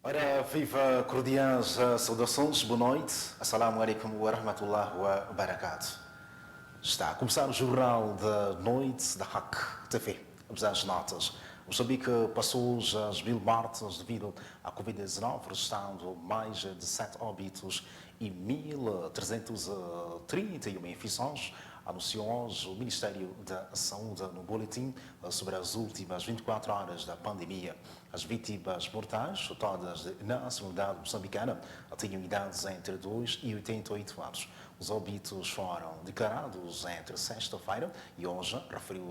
Ora, viva cordiais saudações, boa noite. Assalamu alaikum wa rahmatullah wa barakatuh. Está a começar o jornal da noite da RAC TV. Vamos às notas. Moçambique passou já as 1000 mortes devido à Covid-19, registrando mais de 7 óbitos e 1.331 infecções, anunciou hoje o Ministério da Saúde no boletim sobre as últimas 24 horas da pandemia. As vítimas mortais, todas de nacionalidade moçambicana, tinham idades entre 2 e 88 anos. Os óbitos foram declarados entre sexta-feira e hoje, referiu o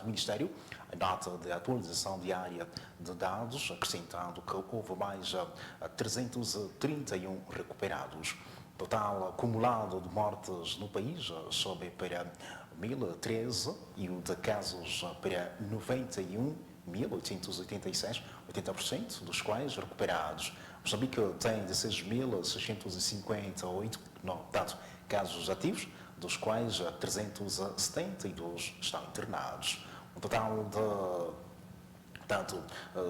Ministério, a nota de atualização diária de dados, acrescentando que houve mais 331 recuperados. Total acumulado de mortes no país sobe para 1.013 e o de casos para 91.886, 80% dos quais recuperados. Moçambique tem 16.658 casos ativos, dos quais 372 estão internados. Um total de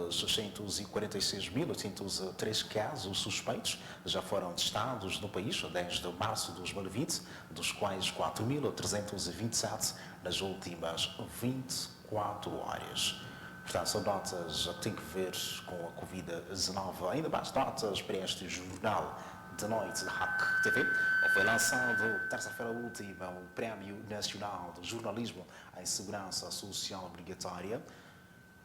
646.803 casos suspeitos já foram testados no país desde março de 2020, dos quais 4.327 nas últimas 24 horas. Portanto, são notas que têm que ver com a Covid-19. Ainda mais notas para este jornal de noite da RAC TV. Foi lançado terça-feira última o Prémio Nacional de Jornalismo em Segurança Social Obrigatória,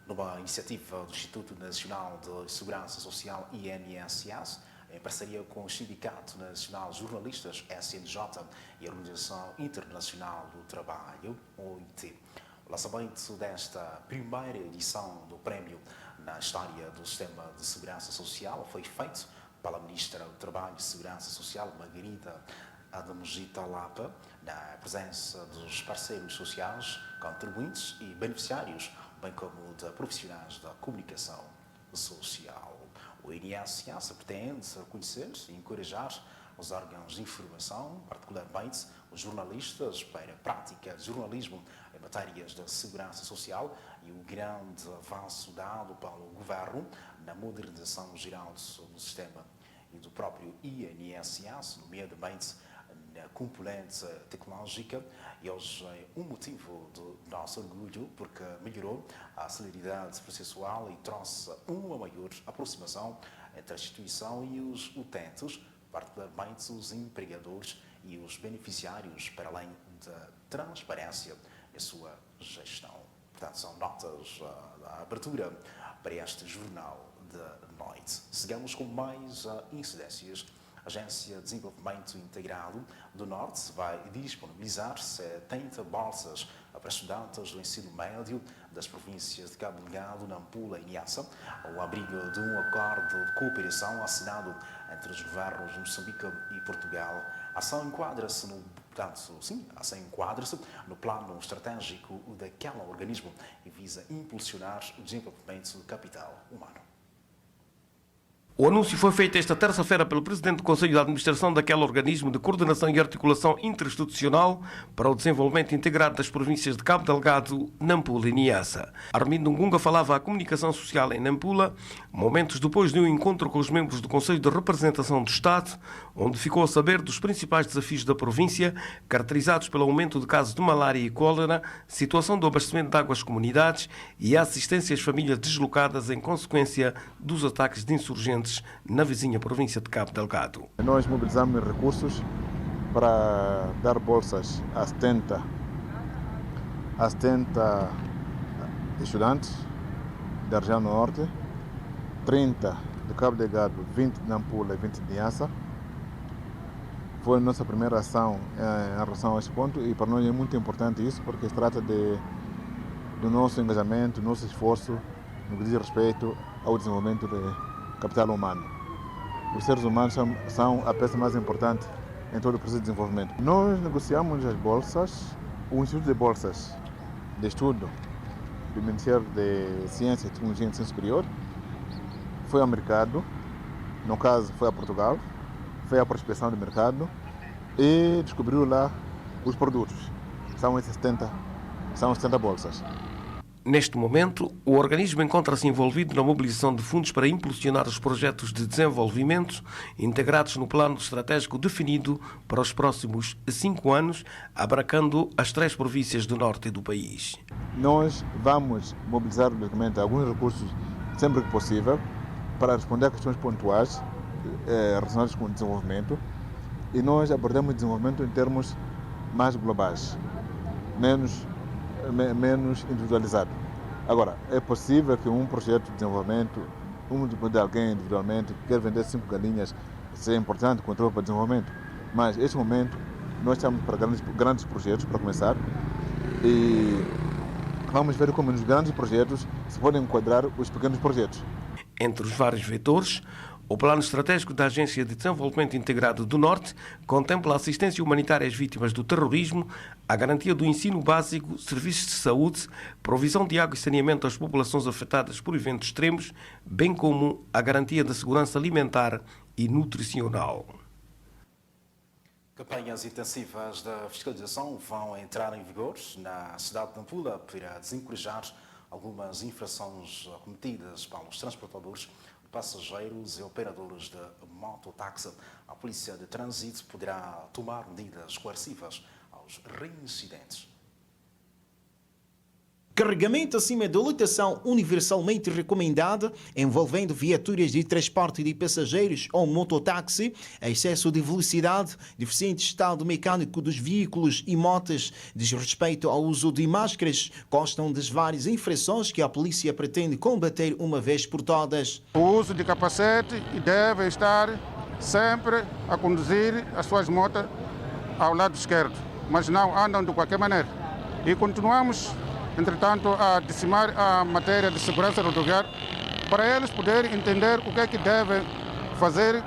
numa iniciativa do Instituto Nacional de Segurança Social, INSS, em parceria com o Sindicato Nacional de Jornalistas, SNJ, e a Organização Internacional do Trabalho, OIT. O lançamento desta primeira edição do prémio na história do Sistema de Segurança Social foi feito pela Ministra do Trabalho e Segurança Social, Margarida Adamugita Lapa, na presença dos parceiros sociais, contribuintes e beneficiários, bem como de profissionais da comunicação social. O INSS pretende reconhecer e encorajar os órgãos de informação, particularmente os jornalistas, para a prática de jornalismo em matérias de segurança social e o grande avanço dado pelo Governo na modernização geral do sistema e do próprio INSS, nomeadamente na componente tecnológica, e hoje é um motivo do nosso orgulho porque melhorou a celeridade processual e trouxe uma maior aproximação entre a instituição e os utentes, particularmente os empregadores e os beneficiários, para além da transparência e a sua gestão. Portanto, são notas da abertura para este jornal de noite. Seguimos com mais incidências. A Agência de Desenvolvimento Integrado do Norte vai disponibilizar 70 bolsas para estudantes do ensino médio das províncias de Cabo Delgado, Nampula e Niassa, ao abrigo de um acordo de cooperação assinado entre os governos de Moçambique e Portugal. A ação enquadra-se no plano estratégico daquele organismo e visa impulsionar o desenvolvimento do capital humano. O anúncio foi feito esta terça-feira pelo Presidente do Conselho de Administração daquele organismo de coordenação e articulação interinstitucional para o desenvolvimento integrado das províncias de Cabo Delgado, Nampula e Niassa. Armindo Ngunga falava à comunicação social em Nampula, momentos depois de um encontro com os membros do Conselho de Representação do Estado, onde ficou a saber dos principais desafios da província, caracterizados pelo aumento de casos de malária e cólera, situação do abastecimento de água às comunidades e a assistência às famílias deslocadas em consequência dos ataques de insurgentes na vizinha província de Cabo Delgado. Nós mobilizamos recursos para dar bolsas a 70 estudantes da região norte, 30 de Cabo Delgado, 20 de Nampula e 20 de Niassa. Foi a nossa primeira ação em relação a este ponto e para nós é muito importante isso porque se trata do nosso engajamento, do nosso esforço no que diz respeito ao desenvolvimento de capital humano. Os seres humanos são a peça mais importante em todo o processo de desenvolvimento. Nós negociamos as bolsas, o Instituto de Bolsas de Estudo do Ministério de Ciência, Tecnologia e Ensino Superior foi ao mercado, no caso foi a Portugal, foi à prospecção do mercado e descobriu lá os produtos. São 70 bolsas. Neste momento, o organismo encontra-se envolvido na mobilização de fundos para impulsionar os projetos de desenvolvimento integrados no plano estratégico definido para os próximos 5 anos, abarcando as 3 províncias do norte do país. Nós vamos mobilizar, logicamente, alguns recursos sempre que possível para responder a questões pontuais relacionadas com o desenvolvimento, e nós abordamos o desenvolvimento em termos mais globais, menos individualizado. Agora, é possível que um projeto de desenvolvimento, de alguém individualmente que quer vender 5 galinhas, seja importante, controle para desenvolvimento, mas neste momento nós estamos para grandes projetos para começar, e vamos ver como nos grandes projetos se podem enquadrar os pequenos projetos. Entre os vários vetores, o Plano Estratégico da Agência de Desenvolvimento Integrado do Norte contempla a assistência humanitária às vítimas do terrorismo, a garantia do ensino básico, serviços de saúde, provisão de água e saneamento às populações afetadas por eventos extremos, bem como a garantia da segurança alimentar e nutricional. Campanhas intensivas de fiscalização vão entrar em vigor na cidade de Nampula para desencorajar algumas infrações cometidas pelos transportadores, passageiros e operadores de mototáxi. A Polícia de Trânsito poderá tomar medidas coercivas aos reincidentes. Carregamento acima da lotação universalmente recomendada, envolvendo viaturas de transporte de passageiros ou mototáxi, excesso de velocidade, deficiente estado mecânico dos veículos e motas, desrespeito ao uso de máscaras, constam das várias infrações que a polícia pretende combater uma vez por todas. O uso de capacete deve estar sempre a conduzir as suas motos ao lado esquerdo, mas não andam de qualquer maneira. E continuamos, entretanto, a dizimar a matéria de segurança rodoviária para eles poderem entender o que é que devem fazer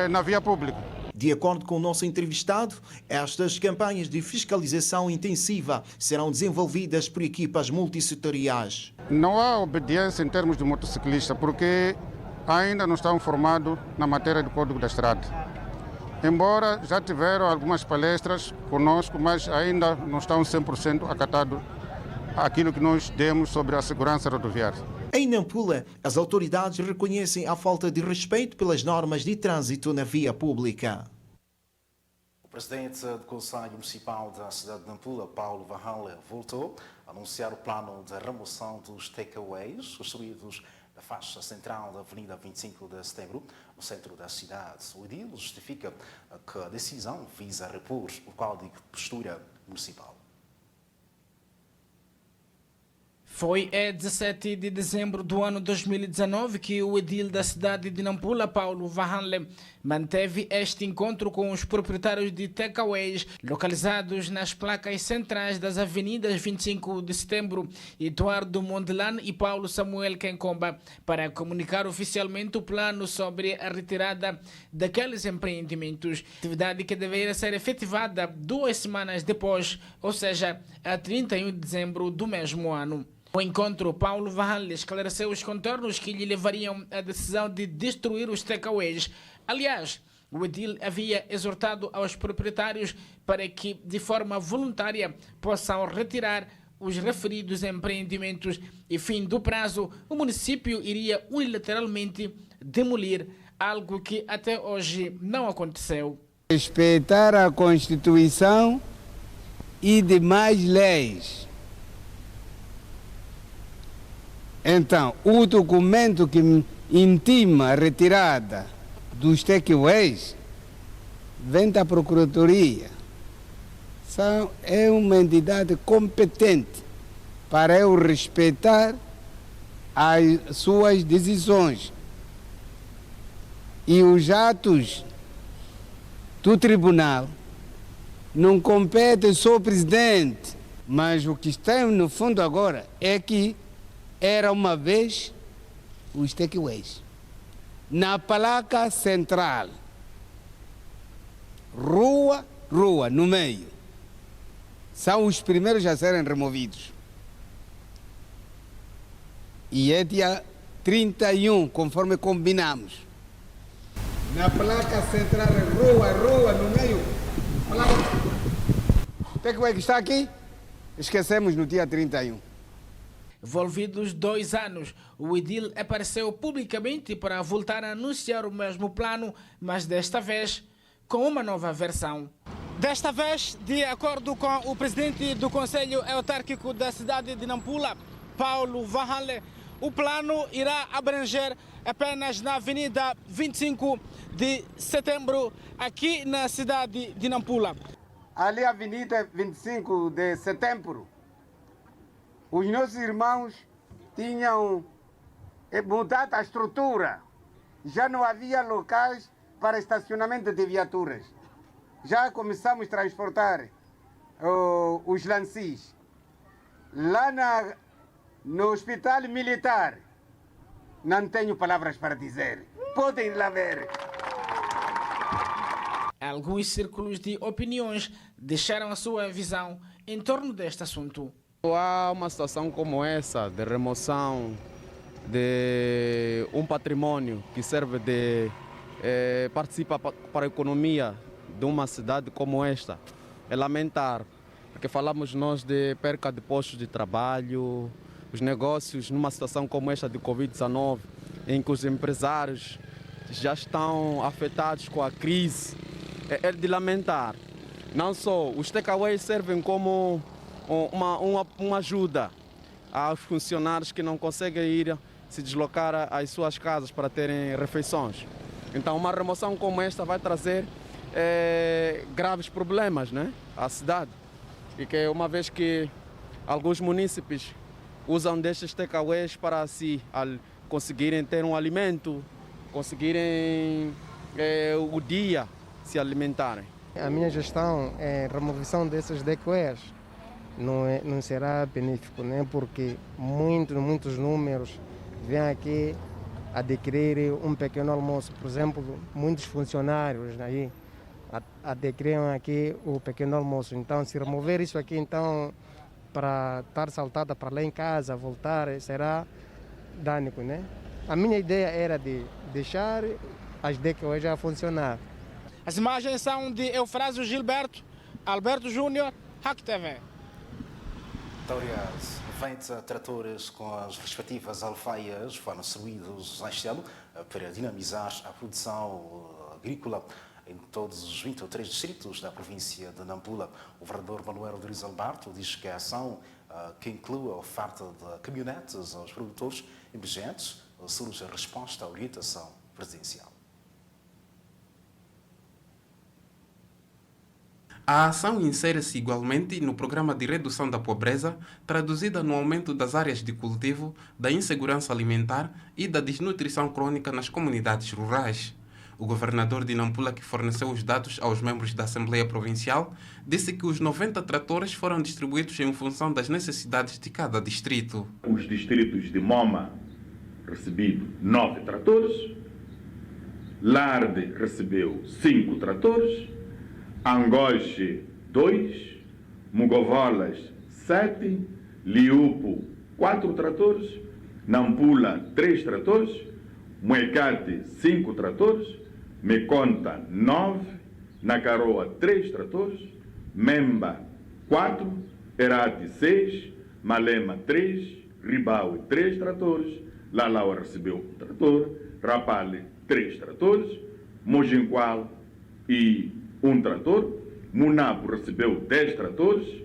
na via pública. De acordo com o nosso entrevistado, estas campanhas de fiscalização intensiva serão desenvolvidas por equipas multissetoriais. Não há obediência em termos de motociclista, porque ainda não estão formados na matéria do Código da Estrada. Embora já tiveram algumas palestras conosco, mas ainda não estão 100% acatados aquilo que nós demos sobre a segurança rodoviária. Em Nampula, as autoridades reconhecem a falta de respeito pelas normas de trânsito na via pública. O presidente do Conselho Municipal da cidade de Nampula, Paulo Vahanle, voltou a anunciar o plano de remoção dos takeaways construídos na faixa central da Avenida 25 de Setembro, no centro da cidade. O edil justifica que a decisão visa repor o Código de Postura Municipal. Foi a 17 de dezembro do ano 2019 que o edil da cidade de Nampula, Paulo Vahanle, manteve este encontro com os proprietários de takeaways localizados nas placas centrais das avenidas 25 de Setembro, Eduardo Mondelano e Paulo Samuel Kencomba, para comunicar oficialmente o plano sobre a retirada daqueles empreendimentos, atividade que deveria ser efetivada 2 semanas depois, ou seja, a 31 de dezembro do mesmo ano. No encontro, Paulo Vahanle esclareceu os contornos que lhe levariam à decisão de destruir os takeaways. Aliás, o edil havia exortado aos proprietários para que, de forma voluntária, possam retirar os referidos empreendimentos e, fim do prazo, o município iria unilateralmente demolir, algo que até hoje não aconteceu. Respeitar a Constituição e demais leis. Então, o documento que intima a retirada dos takeaways vem da Procuradoria. É uma entidade competente para eu respeitar as suas decisões. E os atos do tribunal não competem só ao presidente, mas o que está no fundo agora é que era uma vez os takeaways. Na placa central, rua, no meio, são os primeiros a serem removidos. E é dia 31, conforme combinamos. Na placa central, rua, no meio, placa. O takeaway que está aqui, esquecemos no dia 31. Envolvidos 2 anos, o edil apareceu publicamente para voltar a anunciar o mesmo plano, mas desta vez com uma nova versão. Desta vez, de acordo com o presidente do Conselho Autárquico da cidade de Nampula, Paulo Vahanle, o plano irá abranger apenas na Avenida 25 de Setembro, aqui na cidade de Nampula. Ali, Avenida 25 de Setembro, os nossos irmãos tinham mudado a estrutura. Já não havia locais para estacionamento de viaturas. Já começamos a transportar os lancis. Lá no Hospital Militar, não tenho palavras para dizer. Podem lá ver. Alguns círculos de opiniões deixaram a sua visão em torno deste assunto. Há uma situação como essa, de remoção de um patrimônio que serve de participa para a economia de uma cidade como esta. É lamentar, porque falamos nós de perca de postos de trabalho, os negócios numa situação como esta de Covid-19, em que os empresários já estão afetados com a crise. É de lamentar. Não só os takeaways servem como uma ajuda aos funcionários que não conseguem ir se deslocar às suas casas para terem refeições. Então, uma remoção como esta vai trazer graves problemas, né, à cidade. E que uma vez que alguns munícipes usam destes takeaways para conseguirem ter um alimento, conseguirem o dia se alimentarem. A minha gestão é remoção desses takeaways. Não será benéfico, né? Porque muitos números vêm aqui adquirir um pequeno almoço. Por exemplo, muitos funcionários aí adquirem aqui o pequeno almoço. Então, se remover isso aqui, então, para estar saltada para lá em casa, voltar, será dânico, né? A minha ideia era de deixar as takeaways a funcionar. As imagens são de Eufrásio Gilberto, Alberto Júnior, Hack TV. Muito obrigado. 20 tratores com as respectivas alfaias foram servidos este ano para dinamizar a produção agrícola em todos os 23 distritos da província de Nampula. O vereador Manuel Rodrigues Alberto diz que a ação, que inclui a oferta de caminhonetes aos produtores emergentes, surge a resposta à orientação presidencial. A ação insere-se igualmente no programa de redução da pobreza, traduzida no aumento das áreas de cultivo, da insegurança alimentar e da desnutrição crônica nas comunidades rurais. O governador de Nampula, que forneceu os dados aos membros da Assembleia Provincial, disse que os 90 tratores foram distribuídos em função das necessidades de cada distrito. Os distritos de Moma recebido 9 tratores, Larde recebeu 5 tratores, Angoche 2, Mugovolas 7, Liupo 4 tratores, Nampula 3 tratores, Muecate 5 tratores, Meconta 9, Nacaroa 3 tratores, Memba 4, Erate 6, Malema 3, Ribaue 3 tratores, Lalaua recebeu 1 trator, Rapale 3 tratores, Mojinqual e 1 trator, Munapo recebeu 10 tratores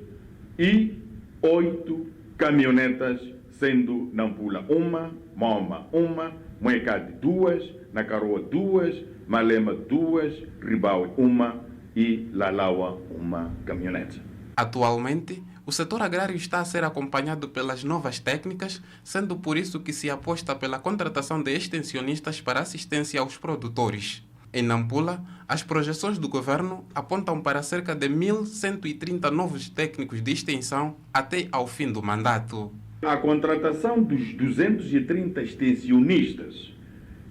e 8 caminhonetas, sendo Nampula 1, Moma 1, Muecate 2, Nacaroa 2, Malema 2, Ribaue 1 e Lalaua 1 caminhonete. Atualmente, o setor agrário está a ser acompanhado pelas novas técnicas, sendo por isso que se aposta pela contratação de extensionistas para assistência aos produtores. Em Nampula, as projeções do governo apontam para cerca de 1.130 novos técnicos de extensão até ao fim do mandato. A contratação dos 230 extensionistas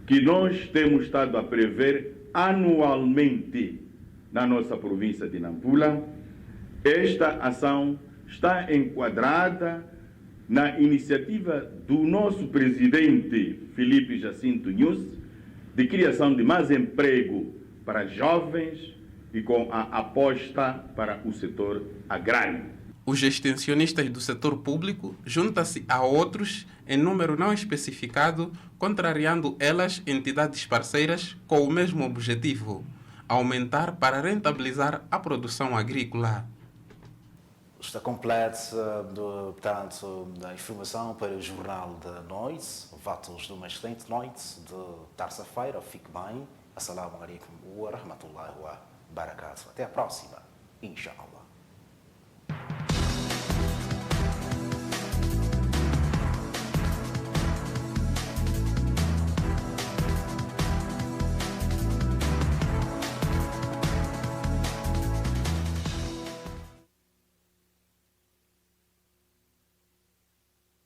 que nós temos estado a prever anualmente na nossa província de Nampula, esta ação está enquadrada na iniciativa do nosso presidente Filipe Jacinto Nunes de criação de mais emprego para jovens e com a aposta para o setor agrário. Os extensionistas do setor público juntam-se a outros em número não especificado, contrariando elas entidades parceiras com o mesmo objetivo: aumentar para rentabilizar a produção agrícola. Está completa, portanto, a informação para o Jornal da Noite. Votos de uma excelente noite de terça-feira. Fique bem. Assalamu alaikum wa rahmatullahi wa barakatuh. Até a próxima, inshallah.